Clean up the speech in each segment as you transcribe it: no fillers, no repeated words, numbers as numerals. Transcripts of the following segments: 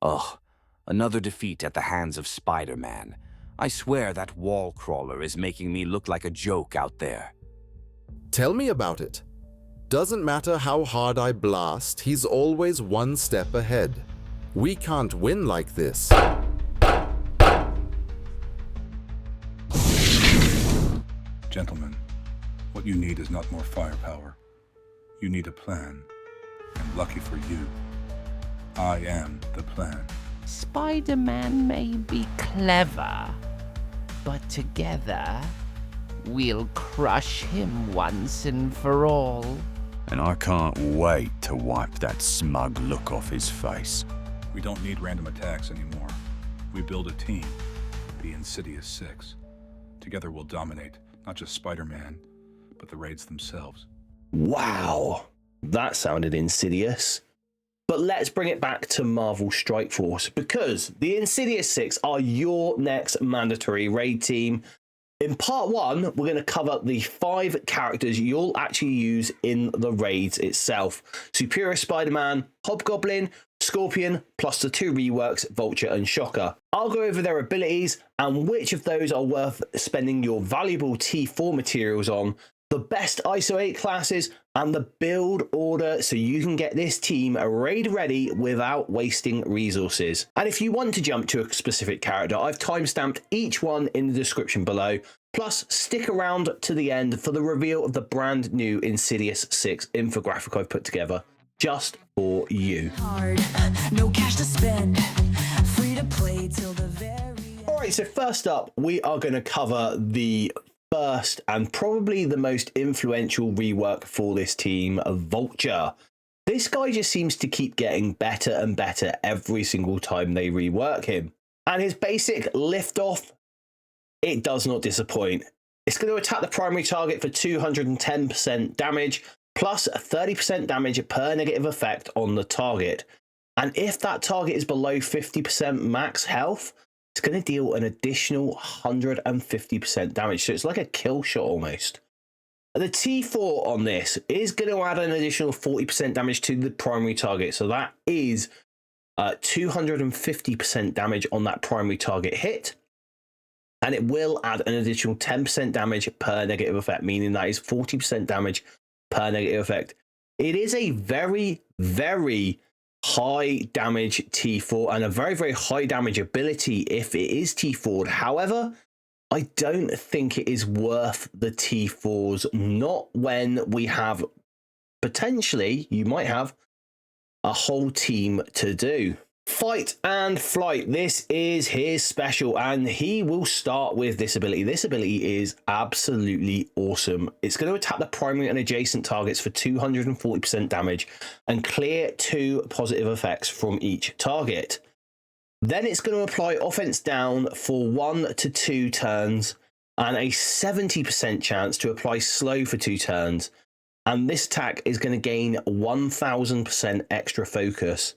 Ugh, another defeat at the hands of Spider-Man. I swear that wall crawler is making me look like a joke out there. Tell me about it. Doesn't matter how hard I blast, he's always one step ahead. We can't win like this. Gentlemen, what you need is not more firepower. You need a plan. And lucky for you, I am the plan. Spider-Man may be clever, but together, we'll crush him once and for all. And I can't wait to wipe that smug look off his face. We don't need random attacks anymore. We build a team, the Insidious Six. Together we'll dominate, not just Spider-Man, but the raids themselves. Wow, that sounded insidious. But let's bring it back to Marvel Strike Force, because the Insidious Six are your next mandatory raid team. In part 1, we're going to cover the 5 characters you'll actually use in the raids itself. Superior Spider-Man, Hobgoblin, Scorpion, plus the 2 reworks, Vulture and Shocker. I'll go over their abilities and which of those are worth spending your valuable T4 materials on, the best Iso-8 classes, and the build order so you can get this team raid ready without wasting resources. And if you want to jump to a specific character, I've timestamped each one in the description below. Plus, stick around to the end for the reveal of the brand new Insidious 6 infographic I've put together just for you. Hard, no cash to spend, free to play till the very end. Alright, so first up, we are going to cover the first and probably the most influential rework for this team, Vulture. This guy just seems to keep getting better and better every single time they rework him. And his basic lift-off, it does not disappoint. It's going to attack the primary target for 210% damage, plus 30% damage per negative effect on the target. And if that target is below 50% max health, it's going to deal an additional 150% damage. So it's like a kill shot almost. The T4 on this is going to add an additional 40% damage to the primary target. So that is 250% damage on that primary target hit. And it will add an additional 10% damage per negative effect, meaning that is 40% damage per negative effect. It is a very, very high damage T4 and a very, very high damage ability if it is T4'd. However, I don't think it is worth the T4s, not when we have potentially, you might have a whole team to do. Fight and Flight, this is his special, and he will start with this ability. This ability is absolutely awesome. It's going to attack the primary and adjacent targets for 240% damage and clear 2 positive effects from each target. Then it's going to apply offense down for 1 to 2 turns and a 70% chance to apply slow for 2 turns. And this attack is going to gain 1000% extra focus.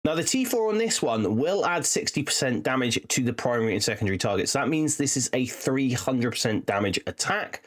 Now, the T4 on this one will add 60% damage to the primary and secondary targets. That means this is a 300% damage attack.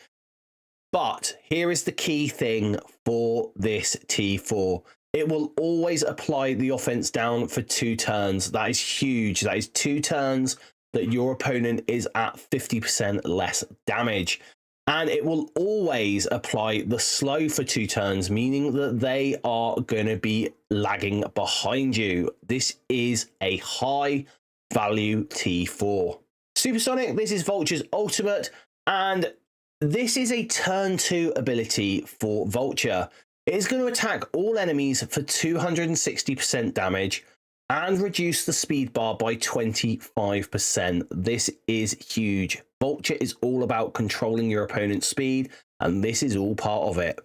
But here is the key thing for this T4. It will always apply the offense down for 2 turns. That is huge. That is 2 turns that your opponent is at 50% less damage. And it will always apply the slow for 2 turns, meaning that they are going to be lagging behind you. This is a high value T4. Supersonic, this is Vulture's ultimate, and this is a turn 2 ability for Vulture. It is going to attack all enemies for 260% damage and reduce the speed bar by 25%. This is huge. Vulture is all about controlling your opponent's speed, and this is all part of it.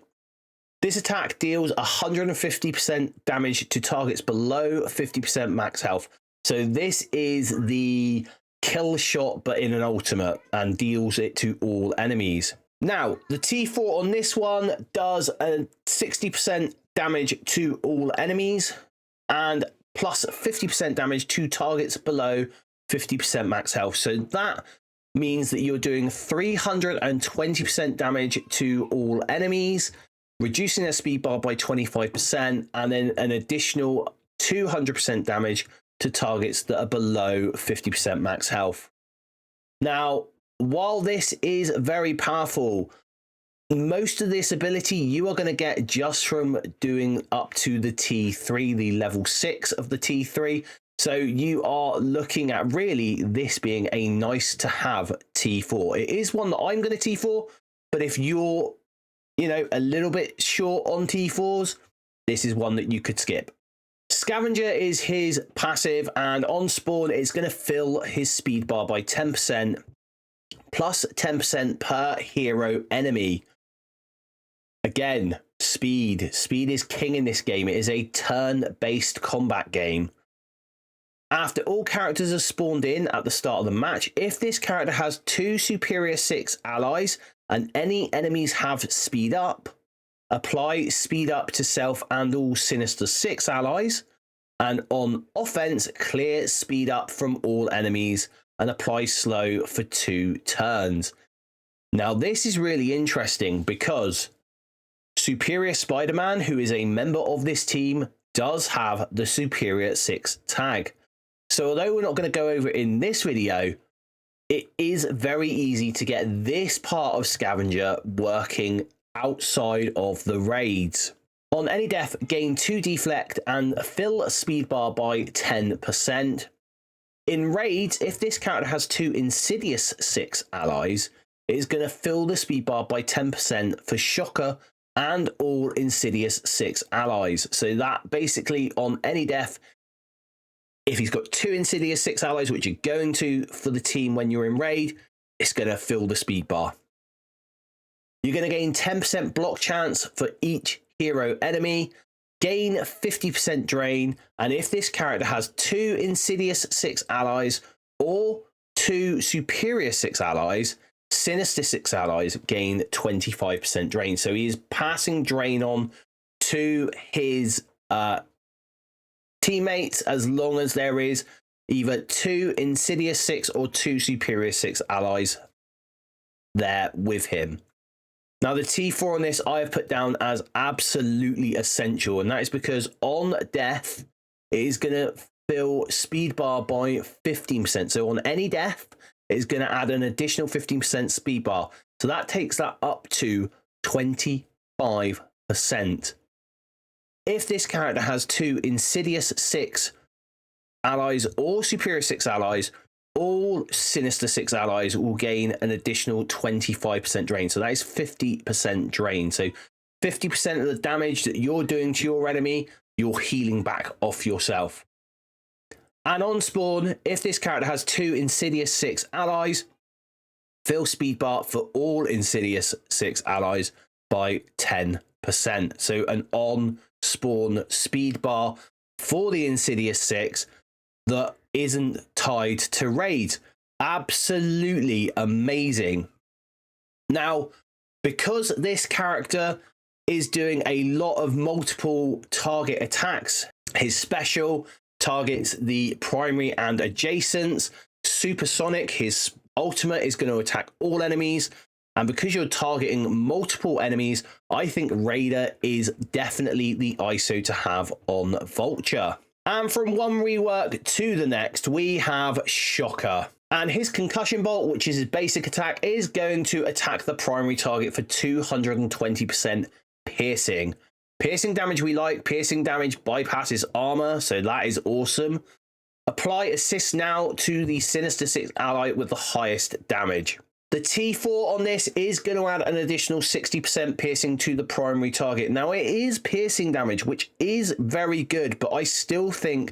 This attack deals 150% damage to targets below 50% max health. So this is the kill shot, but in an ultimate, and deals it to all enemies. Now, the T4 on this one does a 60% damage to all enemies and plus 50% damage to targets below 50% max health. So that means that you're doing 320% damage to all enemies, reducing their speed bar by 25%, and then an additional 200% damage to targets that are below 50% max health. Now, while this is very powerful, most of this ability you are going to get just from doing up to the T3, the level 6 of the T3. So you are looking at really this being a nice to have T4. It is one that I'm going to T4, but if you're, a little bit short on T4s, this is one that you could skip. Scavenger is his passive, and on spawn, it's going to fill his speed bar by 10%, plus 10% per hero enemy. Again, speed. Speed is king in this game. It is a turn-based combat game. After all characters are spawned in at the start of the match, if this character has 2 Superior 6 allies and any enemies have speed up, apply speed up to self and all Sinister Six allies, and on offense, clear speed up from all enemies and apply slow for 2 turns. Now, this is really interesting because Superior Spider-Man, who is a member of this team, does have the Superior 6 tag. So although we're not going to go over it in this video, it is very easy to get this part of Scavenger working outside of the raids. On any death, gain 2 deflect and fill a speed bar by 10%. In raids, if this character has 2 Insidious 6 allies, it is going to fill the speed bar by 10% for Shocker and all Insidious 6 allies. So that basically on any death, if he's got 2 Insidious 6 allies, which you're going to for the team when you're in raid, it's going to fill the speed bar. You're going to gain 10% block chance for each hero enemy, gain 50% drain, and if this character has 2 Insidious 6 allies or 2 Superior 6 allies, Sinister 6 allies gain 25% drain. So he is passing drain on to his teammates as long as there is either 2 Insidious 6 or 2 Superior 6 allies there with him. Now, the T4 on this I have put down as absolutely essential, and that is because on death, it is going to fill speed bar by 15%. So on any death, it is going to add an additional 15% speed bar. So that takes that up to 25%. If this character has 2 Insidious 6 allies or Superior 6 allies, all Sinister 6 allies will gain an additional 25% drain. So that is 50% drain. So 50% of the damage that you're doing to your enemy, you're healing back off yourself. And on spawn, if this character has 2 Insidious 6 allies, fill speed bar for all Insidious 6 allies by 10%. So an on spawn speed bar for the Insidious 6 that isn't tied to raids. Absolutely amazing. Now, because this character is doing a lot of multiple target attacks, his special targets the primary and adjacents. Supersonic, his ultimate, is going to attack all enemies. And because you're targeting multiple enemies, I think Raider is definitely the ISO to have on Vulture. And from one rework to the next, we have Shocker. And his Concussion Bolt, which is his basic attack, is going to attack the primary target for 220% piercing. Piercing damage we like. Piercing damage bypasses armor, so that is awesome. Apply assist now to the Sinister Six ally with the highest damage. The T4 on this is going to add an additional 60% piercing to the primary target. Now, it is piercing damage, which is very good, but I still think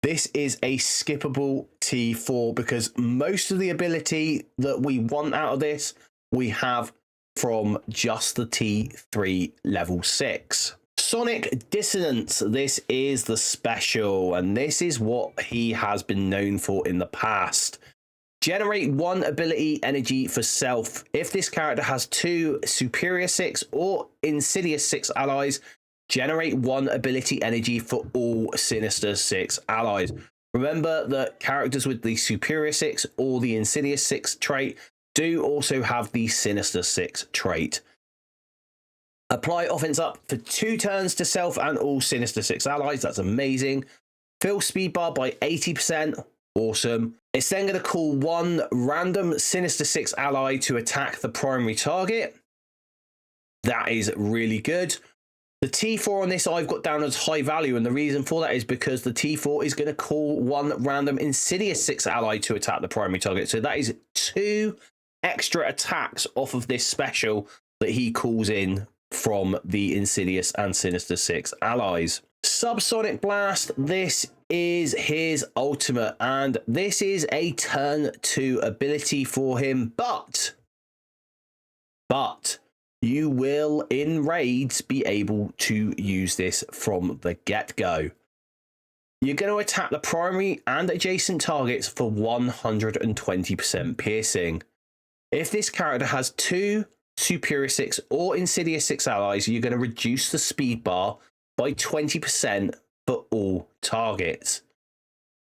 this is a skippable T4 because most of the ability that we want out of this, we have from just the T3 level 6. Sonic Dissonance, this is the special, and this is what he has been known for in the past. Generate 1 ability energy for self. If this character has 2 Superior 6 or Insidious 6 allies, generate 1 ability energy for all Sinister 6 allies. Remember that characters with the Superior 6 or the Insidious 6 trait do also have the Sinister 6 trait. Apply offense up for 2 turns to self and all Sinister 6 allies. That's amazing. Fill speed bar by 80%. Awesome. It's then going to call one random Sinister Six ally to attack the primary target. That is really good. The T4 on this I've got down as high value, and the reason for that is because the T4 is going to call one random Insidious Six ally to attack the primary target. So that is 2 extra attacks off of this special that he calls in from the Insidious and Sinister Six allies. Subsonic Blast, this is his ultimate, and this is a turn 2 ability for him, but you will in raids be able to use this from the get-go. You're going to attack the primary and adjacent targets for 120% piercing. If this character has 2 Superior Six or Insidious Six allies, you're going to reduce the speed bar by 20% for all targets.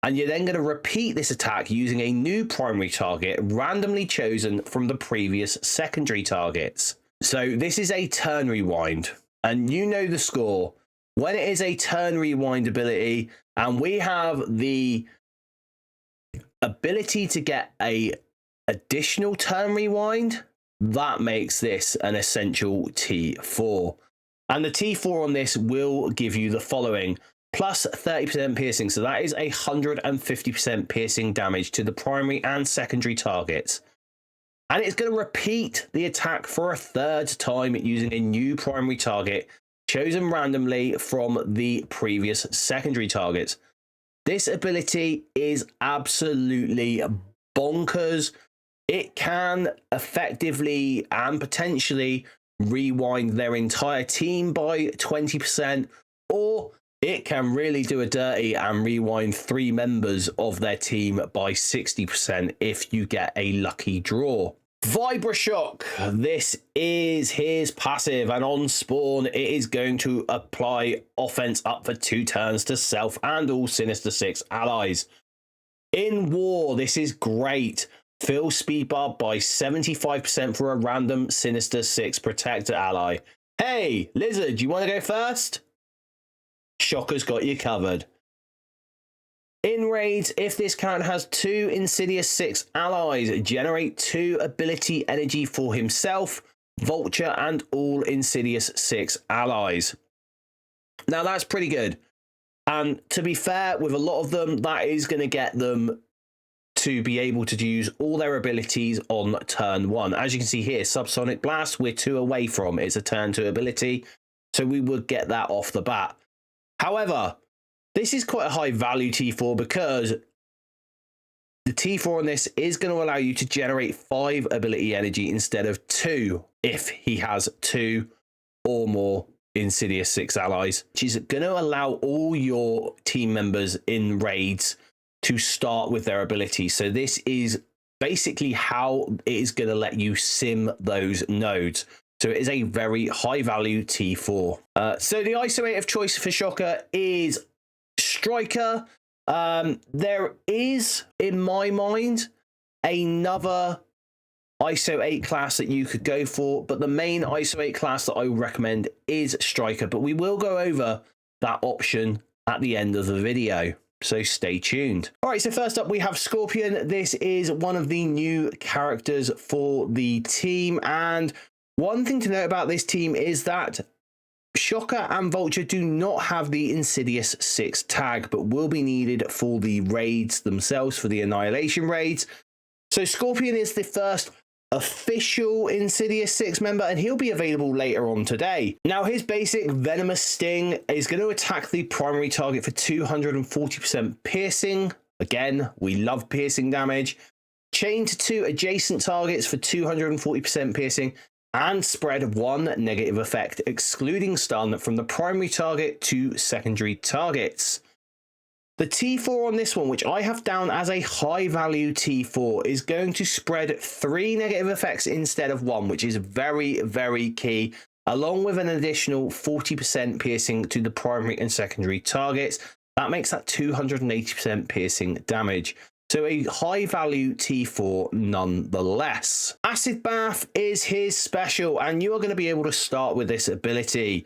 And you're then going to repeat this attack using a new primary target randomly chosen from the previous secondary targets. So this is a turn rewind, and you know the score. When it is a turn rewind ability, and we have the ability to get a additional turn rewind, that makes this an essential T4. And the T4 on this will give you the following: plus 30% piercing, so that is 150% piercing damage to the primary and secondary targets. And it's going to repeat the attack for a 3rd time using a new primary target chosen randomly from the previous secondary targets. This ability is absolutely bonkers. It can effectively and potentially rewind their entire team by 20%, or it can really do a dirty and rewind 3 members of their team by 60% if you get a lucky draw. Vibrashock, this is his passive, and on spawn it is going to apply offense up for 2 turns to self and all Sinister Six allies. In war, this is great. Fill speed bar by 75% for a random Sinister Six protector ally. Hey, Lizard, you want to go first? Shocker's got you covered. In raids, if this character has 2 Insidious Six allies, generate 2 ability energy for himself, Vulture, and all Insidious Six allies. Now that's pretty good. And to be fair, with a lot of them, that is going to get them to be able to use all their abilities on turn 1. As you can see here, Subsonic Blast, we're 2 away from. It's a turn 2 ability, so we would get that off the bat. However, this is quite a high value T4 because the T4 on this is going to allow you to generate 5 ability energy instead of 2 if he has 2 or more Insidious Six allies, which is going to allow all your team members in raids to start with their ability. So this is basically how it is going to let you sim those nodes. So it is a very high value T4. So the Iso-8 of choice for Shocker is Striker. There is, in my mind, another Iso-8 class that you could go for, but the main Iso-8 class that I would recommend is Striker. But we will go over that option at the end of the video, so stay tuned. All right, so first up we have Scorpion. This is one of the new characters for the team, and one thing to note about this team is that Shocker and Vulture do not have the Insidious Six tag, but will be needed for the raids themselves, for the Annihilation raids. So Scorpion is the first official Insidious Six member, and he'll be available later on today. Now, his basic Venomous Sting is going to attack the primary target for 240% piercing. Again, we love piercing damage. Chain to 2 adjacent targets for 240% piercing, and spread 1 negative effect, excluding stun, from the primary target to secondary targets. The T4 on this one, which I have down as a high value T4, is going to spread 3 negative effects instead of 1, which is very, very key, along with an additional 40% piercing to the primary and secondary targets. That makes that 280% piercing damage. So a high value T4 nonetheless. Acid Bath is his special, and you are going to be able to start with this ability.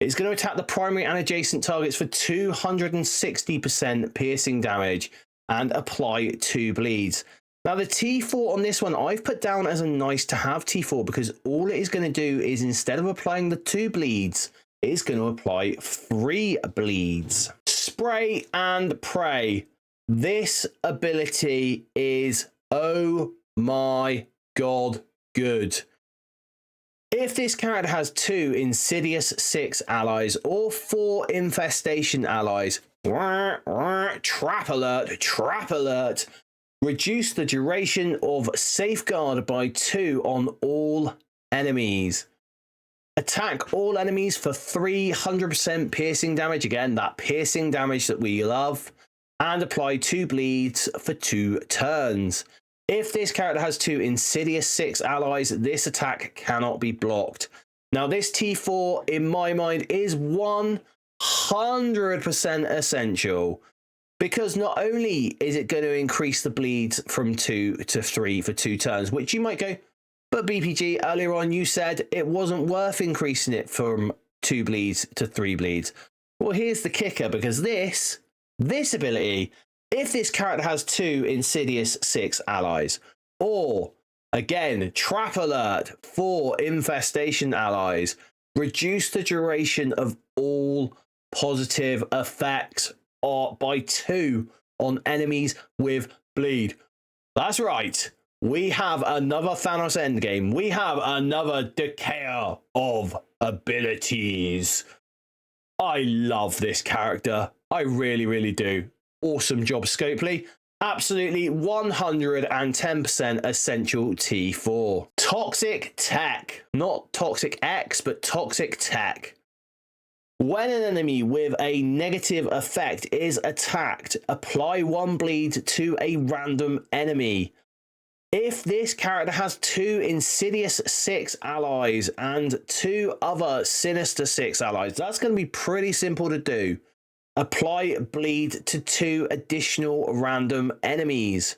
It's going to attack the primary and adjacent targets for 260% piercing damage and apply 2 bleeds. Now the T4 on this one, I've put down as a nice to have T4 because all it is going to do is instead of applying the 2 bleeds, it's going to apply 3 bleeds. Spray and pray. This ability is, oh my god, good. If this character has 2 Insidious 6 allies or 4 Infestation allies, trap alert, reduce the duration of Safeguard by 2 on all enemies. Attack all enemies for 300% piercing damage. Again, that piercing damage that we love. And apply 2 bleeds for 2 turns. If this character has 2 Insidious 6 allies, this attack cannot be blocked. Now, this T4, in my mind, is 100% essential. Because not only is it going to increase the bleeds from 2 to 3 for 2 turns, which you might go, but BPG, earlier on you said it wasn't worth increasing it from 2 bleeds to 3 bleeds. Well, here's the kicker, because this ability, if this character has 2 Insidious 6 allies, or again, Trap Alert, 4 Infestation allies, reduce the duration of all positive effects by 2 on enemies with bleed. That's right. We have another Thanos endgame. We have another decayer of abilities. I love this character. I really, really do. Awesome job, Scopely. Absolutely 110% essential T4. Toxic Tech. Not Toxic X, but Toxic Tech. When an enemy with a negative effect is attacked, apply 1 bleed to a random enemy. If this character has 2 Insidious 6 allies and 2 other Sinister 6 allies, that's going to be pretty simple to do. Apply bleed to 2 additional random enemies.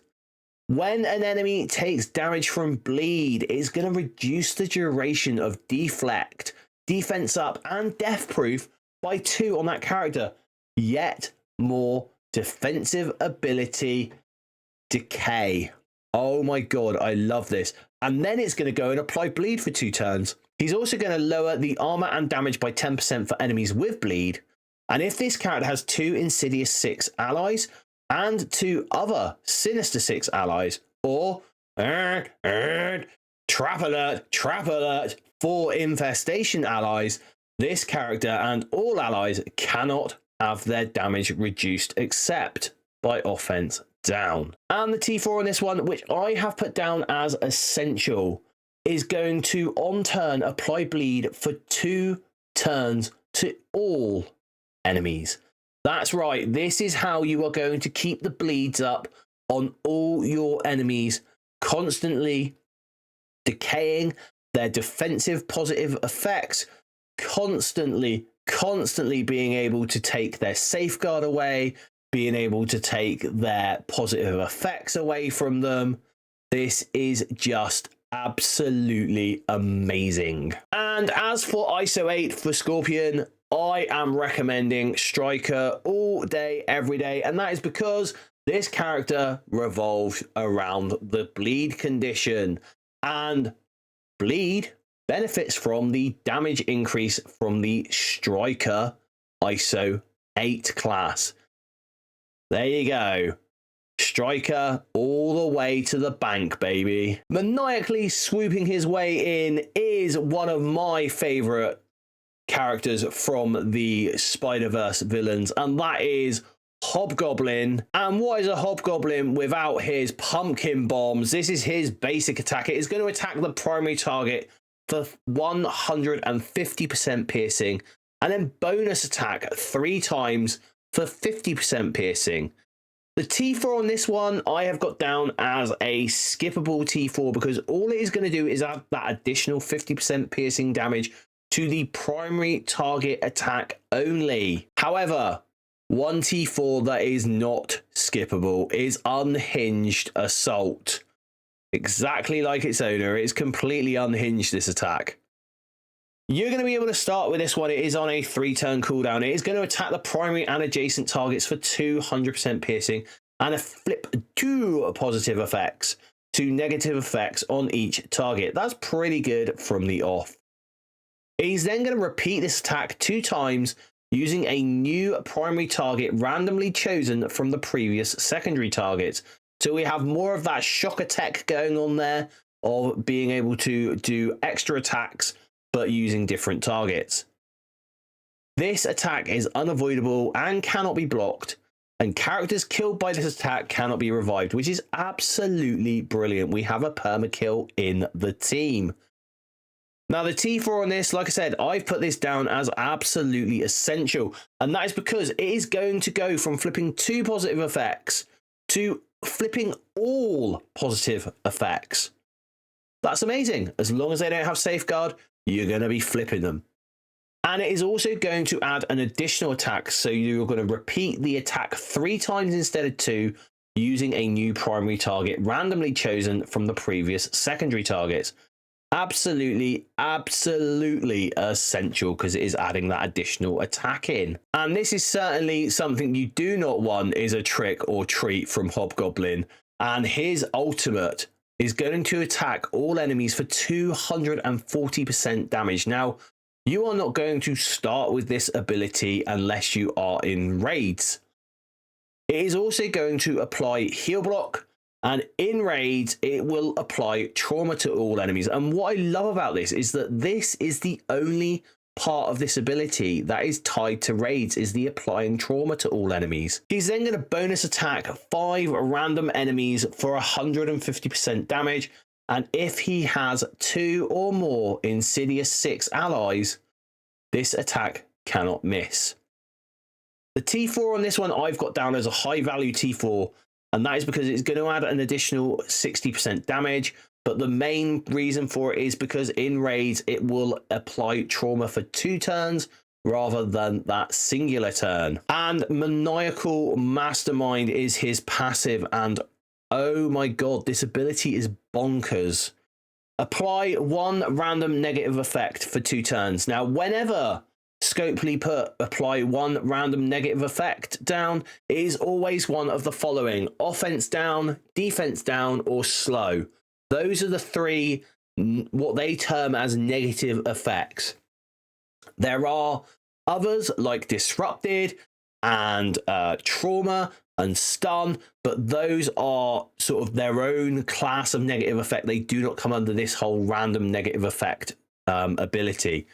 When an enemy takes damage from bleed, it's going to reduce the duration of deflect, defense up, and death proof by 2 on that character. Yet more defensive ability decay. Oh my god, I love this. And then it's going to go and apply bleed for 2 turns. He's also going to lower the armor and damage by 10% for enemies with bleed. And if this character has 2 Insidious 6 allies and 2 other Sinister 6 allies, or Trap Alert, 4 Infestation allies, this character and all allies cannot have their damage reduced except by offense down. And the T4 on this one, which I have put down as essential, is going to on turn apply bleed for 2 turns to all enemies. That's right, this is how you are going to keep the bleeds up on all your enemies, constantly decaying their defensive positive effects, constantly being able to take their safeguard away, being able to take their positive effects away from them. This is just absolutely amazing. And as for Iso-8 for Scorpion, I am recommending Striker all day, every day, and that is because this character revolves around the bleed condition, and bleed benefits from the damage increase from the Striker Iso-8 class. There you go. Striker all the way to the bank, baby. Maniacally swooping his way in is one of my favorite characters from the Spider-Verse villains, and that is Hobgoblin. And what is a Hobgoblin without his pumpkin bombs? This is his basic attack. It is going to attack the primary target for 150% piercing, and then bonus attack 3 times for 50% piercing. The T4 on this one, I have got down as a skippable T4 because all it is going to do is add that additional 50% piercing damage to the primary target attack only. However, one T4 that is not skippable is Unhinged Assault. Exactly like its owner, it's completely unhinged, this attack. You're going to be able to start with this one. It is on a 3-turn cooldown. It is going to attack the primary and adjacent targets for 200% piercing and a flip 2 positive effects to negative effects on each target. That's pretty good from the off. He's then going to repeat this attack 2 times using a new primary target randomly chosen from the previous secondary targets. So we have more of that shock attack going on there of being able to do extra attacks but using different targets. This attack is unavoidable and cannot be blocked, and characters killed by this attack cannot be revived, which is absolutely brilliant. We have a permakill in the team. Now the T4 on this, like I said, I've put this down as absolutely essential, and that is because it is going to go from flipping 2 positive effects to flipping all positive effects. That's amazing. As long as they don't have safeguard, you're going to be flipping them. And it is also going to add an additional attack, so you're going to repeat the attack 3 times instead of 2 using a new primary target randomly chosen from the previous secondary targets. Absolutely, absolutely essential because it is adding that additional attack in. And this is certainly something you do not want, is a trick or treat from Hobgoblin. And his ultimate is going to attack all enemies for 240% damage. Now, you are not going to start with this ability unless you are in raids. It is also going to apply heal block, and in raids, it will apply trauma to all enemies. And what I love about this is that this is the only part of this ability that is tied to raids, is the applying trauma to all enemies. He's then going to bonus attack 5 random enemies for 150% damage, and if he has 2 or more Insidious 6 allies, this attack cannot miss. The T4 on this one I've got down as a high value T4, and that is because it's going to add an additional 60% damage. But the main reason for it is because in raids, it will apply trauma for 2 turns rather than that singular turn. And Maniacal Mastermind is his passive. And oh my god, this ability is bonkers. Apply 1 random negative effect for 2 turns. Now, whenever Scopely put apply 1 random negative effect down, it is always one of the following: offense down, defense down, or slow. Those are the 3, what they term as negative effects. There are others like disrupted and trauma and stun, but those are sort of their own class of negative effect. They do not come under this whole random negative effect ability.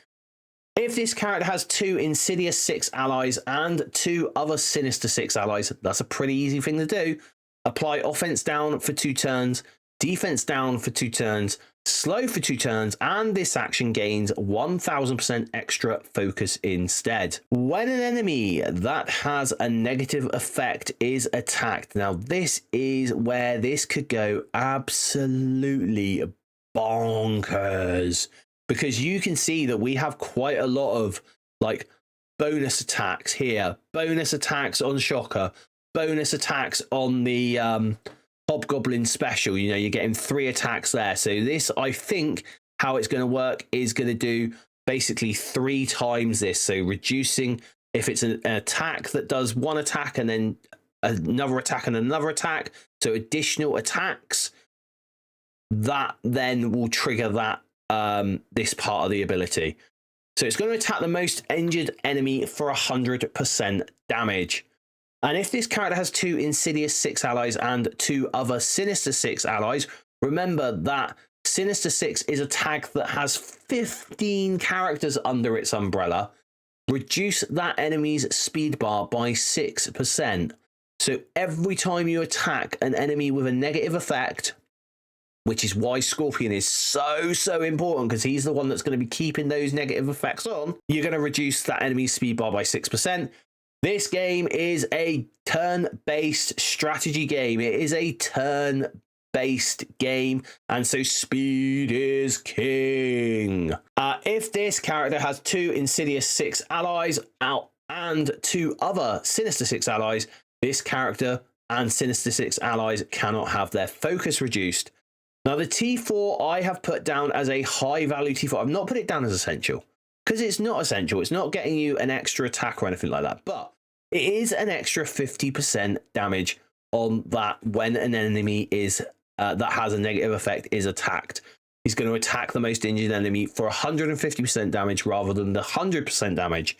If this character has 2 Insidious 6 allies and 2 other Sinister 6 allies, that's a pretty easy thing to do. Apply offense down for 2 turns, defense down for 2 turns, slow for 2 turns, and this action gains 1000% extra focus instead. When an enemy that has a negative effect is attacked, now this is where this could go absolutely bonkers, because you can see that we have quite a lot of like bonus attacks here, bonus attacks on Shocker, bonus attacks on the Hobgoblin special. You know, you're getting 3 attacks there. So this, I think, how it's going to work is going to do basically 3 times this. So reducing, if it's an attack that does 1 attack and then another attack and another attack, so additional attacks, that then will trigger that this part of the ability. So it's going to attack the most injured enemy for 100% damage. And if this character has 2 Insidious 6 allies and 2 other Sinister 6 allies, remember that Sinister 6 is a tag that has 15 characters under its umbrella. Reduce that enemy's speed bar by 6%. So every time you attack an enemy with a negative effect, which is why Scorpion is so important, because he's the one that's going to be keeping those negative effects on, you're going to reduce that enemy's speed bar by 6%. This game is a turn-based strategy game. It is a turn-based game, and so speed is king. If this character has 2 Insidious 6 allies and 2 other Sinister 6 allies, this character and Sinister 6 allies cannot have their focus reduced. Now, the T4 I have put down as a high-value T4. I've not put it down as essential. because it's not essential. It's not getting you an extra attack or anything like that, but it is an extra 50% damage on that when an enemy is that has a negative effect is attacked. He's going to attack the most injured enemy for 150% damage rather than the 100% damage.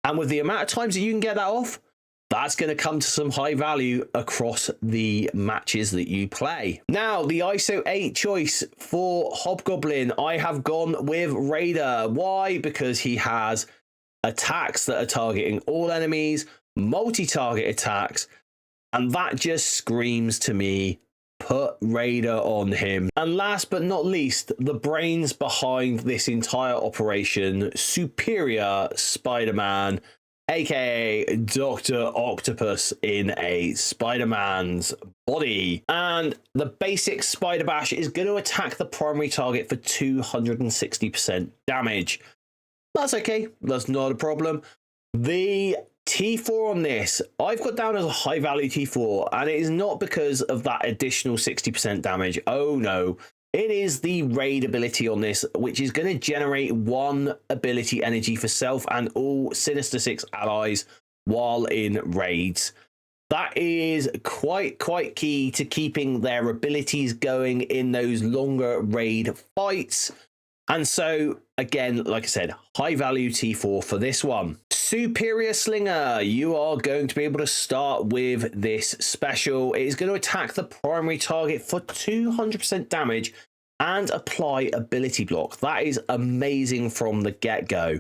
And with the amount of times that you can get that off, that's going to come to some high value across the matches that you play. Now, the Iso-8 choice for Hobgoblin, I have gone with Raider. Why? Because he has attacks that are targeting all enemies, multi-target attacks, and that just screams to me, put Raider on him. And last but not least, the brains behind this entire operation, Superior Spider-Man, aka Dr. Octopus in a Spider-Man's body. And the basic Spider Bash is going to attack the primary target for 260% damage. That's okay, that's not a problem. The T4 on this, I've got down as a high value T4, and it is not because of that additional 60% damage. Oh no, it is the raid ability on this, which is going to generate 1 ability energy for self and all Sinister Six allies while in raids. That is quite key to keeping their abilities going in those longer raid fights. And so, again, like I said, high value T4 for this one. Superior Slinger, you are going to be able to start with this special. It is going to attack the primary target for 200% damage and apply ability block. That is amazing from the get-go.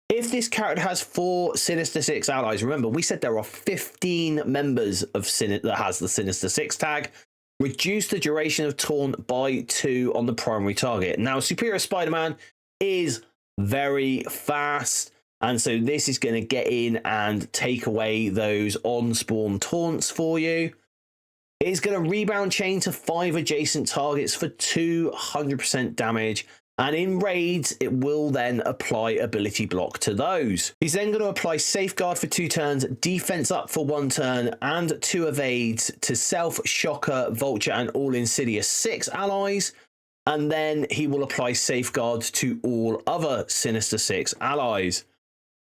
If this character has 4 Sinister Six allies, remember, we said there are 15 members of that has the Sinister Six tag. Reduce the duration of taunt by 2 on the primary target. Now, Superior Spider-Man is very fast, and so this is going to get in and take away those on-spawn taunts for you. It's going to rebound chain to 5 adjacent targets for 200% damage, and in raids, it will then apply ability block to those. He's then going to apply Safeguard for 2 turns, Defense Up for 1 turn, and 2 evades to Self, Shocker, Vulture, and all Insidious Six allies. And then he will apply Safeguard to all other Sinister Six allies.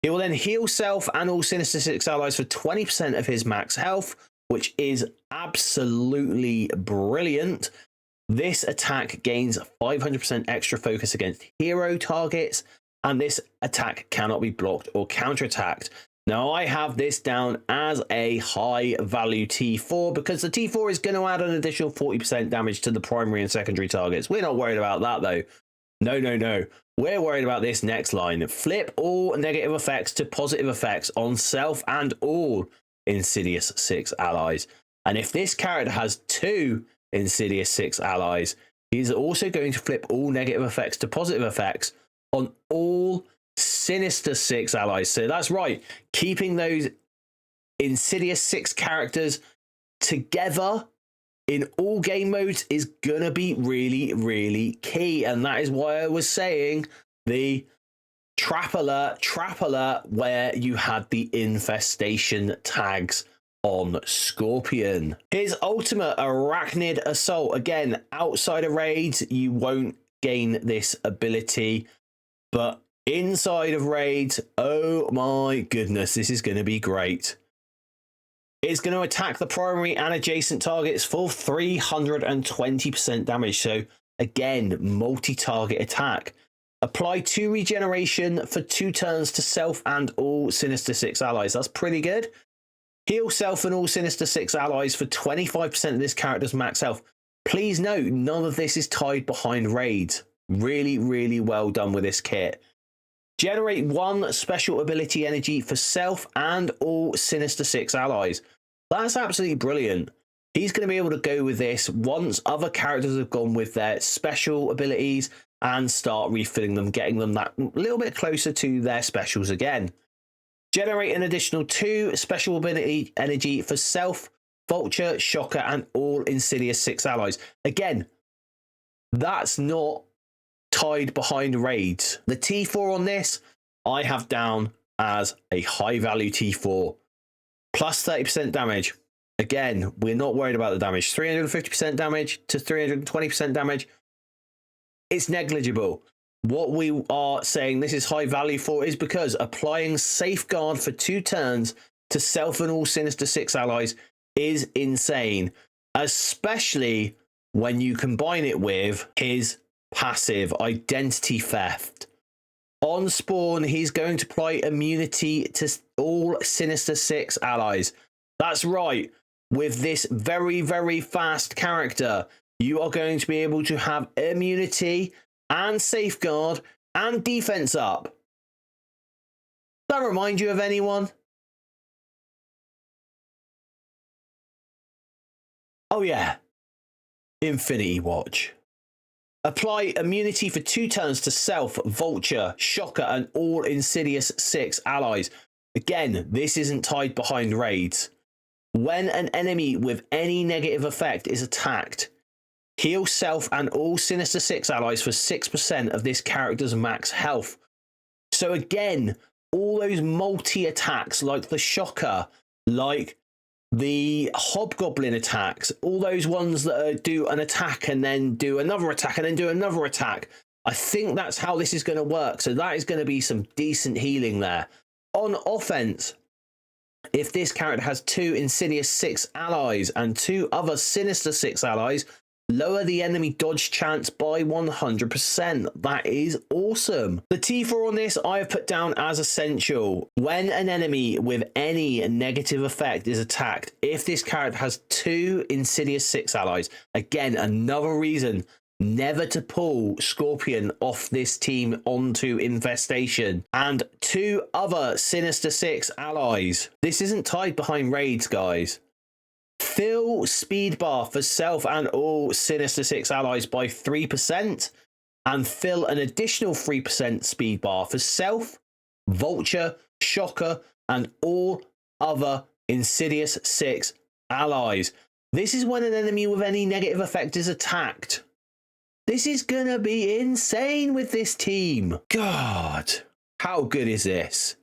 He will then heal Self and all Sinister Six allies for 20% of his max health, which is absolutely brilliant. This attack gains 500% extra focus against hero targets, and this attack cannot be blocked or counterattacked. Now, I have this down as a high value T4 because the T4 is going to add an additional 40% damage to the primary and secondary targets. We're not worried about that though. No. We're worried about this next line. Flip all negative effects to positive effects on self and all Insidious Six allies. And if this character has 2 Insidious Six allies, he's also going to flip all negative effects to positive effects on all Sinister Six allies. So that's right, keeping those Insidious Six characters together in all game modes is gonna be really key. And that is why I was saying the trap alert where you had the infestation tags on Scorpion. His ultimate, Arachnid Assault. Again, outside of raids, you won't gain this ability, but inside of raids, oh my goodness, this is going to be great. It's going to attack the primary and adjacent targets for 320% damage. So again, multi-target attack. Apply 2 regeneration for 2 turns to self and all Sinister Six allies. That's pretty good. Heal self and all Sinister Six allies for 25% of this character's max health. Please note, none of this is tied behind raids. Really well done with this kit. Generate 1 special ability energy for self and all Sinister Six allies. That's absolutely brilliant. He's going to be able to go with this once other characters have gone with their special abilities and start refilling them, getting them that little bit closer to their specials again. Generate an additional 2 special ability energy for self, Vulture, Shocker, and all Insidious Six allies. Again, that's not tied behind raids. The T4 on this, I have down as a high value T4. Plus 30% damage. Again, we're not worried about the damage. 350% damage to 320% damage. It's negligible. what we are saying this is high value for is because applying Safeguard for 2 turns to self and all Sinister Six allies is insane, especially when you combine it with his passive Identity Theft. On spawn, he's going to apply immunity to all Sinister Six allies. That's right. With this very, very fast character, you are going to be able to have immunity and Safeguard and defense up. Does that remind you of anyone? Oh yeah, Infinity Watch. Apply immunity for 2 turns to Self, Vulture, Shocker, and all Insidious Six allies. Again, this isn't tied behind raids. When an enemy with any negative effect is attacked, heal Self and all Sinister Six allies for 6% of this character's max health. So again, all those multi-attacks like the Shocker, like the Hobgoblin attacks, all those ones that do an attack and then do another attack and then do another attack. I think that's how this is going to work. So that is going to be some decent healing there. On offense, if this character has 2 Insidious Six allies and 2 other Sinister Six allies, lower the enemy dodge chance by 100%. That is awesome. The T4 on this I have put down as essential. When an enemy with any negative effect is attacked, if this character has 2 Insidious Six allies, again, another reason never to pull Scorpion off this team onto Infestation, and 2 other Sinister Six allies. This isn't tied behind raids, guys. Fill speed bar for Self and all Sinister Six allies by 3%, and fill an additional 3% speed bar for Self, Vulture, Shocker, and all other Insidious Six allies. This is when an enemy with any negative effect is attacked. This is gonna be insane with this team. God, how good is this?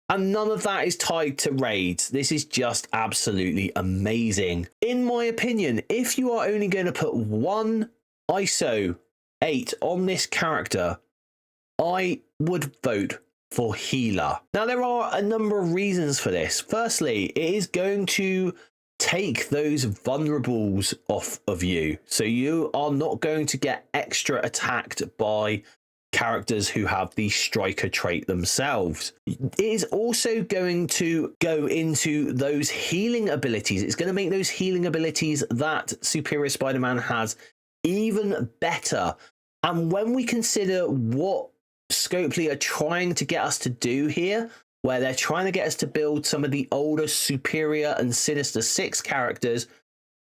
And none of that is tied to raids. This is just absolutely amazing. In my opinion, if you are only going to put 1 Iso-8 on this character, I would vote for Healer. Now, there are a number of reasons for this. Firstly, it is going to take those vulnerables off of you. So you are not going to get extra attacked by characters who have the striker trait themselves. It is also going to go into those healing abilities. It's going to make those healing abilities that Superior Spider-Man has even better. And when we consider what Scopely are trying to get us to do here, where they're trying to get us to build some of the older Superior and Sinister Six characters,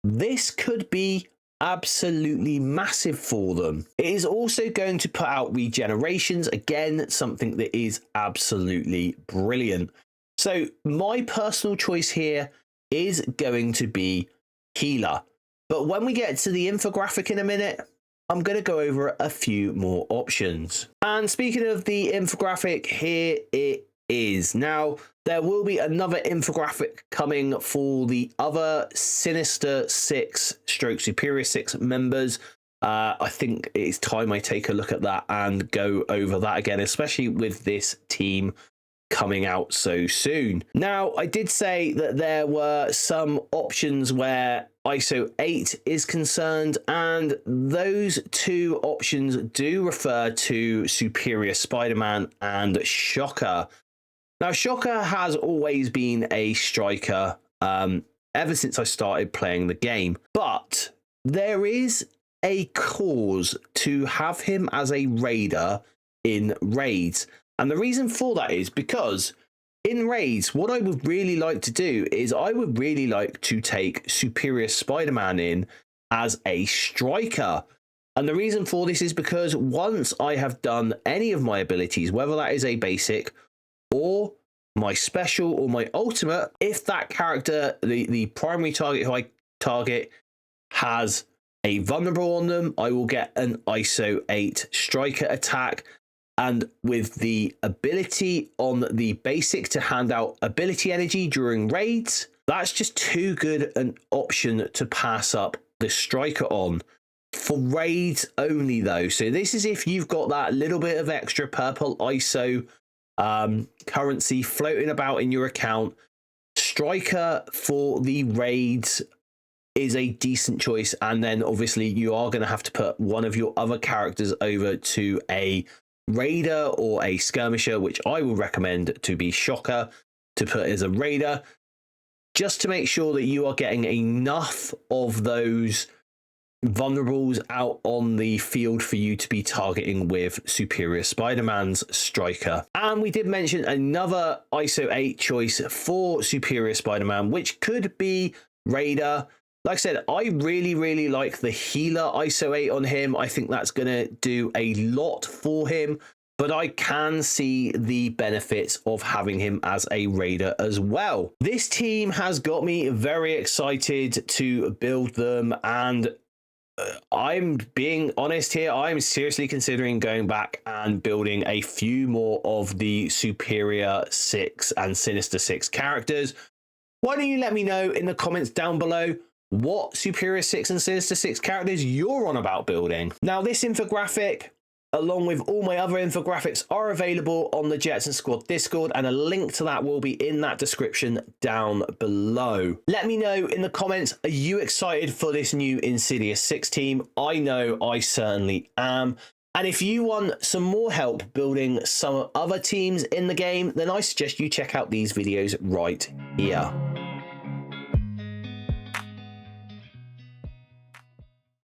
this could be absolutely massive for them. It is also going to put out regenerations, again, something that is absolutely brilliant. So my personal choice here is going to be Healer. But when we get to the infographic in a minute, I'm going to go over a few more options. And speaking of the infographic, here it is. Now, there will be another infographic coming for the other Sinister Six / Superior Six members. I think it's time I take a look at that and go over that again, especially with this team coming out so soon. Now, I did say that there were some options where Iso-8 is concerned, and those 2 options do refer to Superior Spider-Man and Shocker. Now, Shocker has always been a striker ever since I started playing the game, but there is a cause to have him as a raider in raids. And the reason for that is because in raids, what I would really like to do is I would really like to take Superior Spider-Man in as a striker. And the reason for this is because once I have done any of my abilities, whether that is a basic or my special or my ultimate, if that character, the primary target who I target, has a vulnerable on them, I will get an Iso-8 striker attack. And with the ability on the basic to hand out ability energy during raids, that's just too good an option to pass up the striker on. for raids only though. So this is if you've got that little bit of extra purple ISO currency floating about in your account. Striker for the raids is a decent choice, and then obviously you are going to have to put one of your other characters over to a raider or a skirmisher, which I will recommend to be Shocker to put as a raider, just to make sure that you are getting enough of those vulnerables out on the field for you to be targeting with Superior Spider-Man's Striker. And we did mention another Iso-8 choice for Superior Spider-Man, which could be Raider. Like I said, I really like the healer Iso-8 on him. I think that's going to do a lot for him, but I can see the benefits of having him as a raider as well. This team has got me very excited to build them, and I'm being honest here, I'm seriously considering going back and building a few more of the Superior Six and Sinister Six characters. Why don't you let me know in the comments down below what Superior Six and Sinister Six characters you're on about building. Now, this infographic, along with all my other infographics, are available on the Jetson Squad Discord, and a link to that will be in that description down below. Let me know in the comments, are you excited for this new Insidious Six team? I know I certainly am. And if you want some more help building some other teams in the game, then I suggest you check out these videos right here.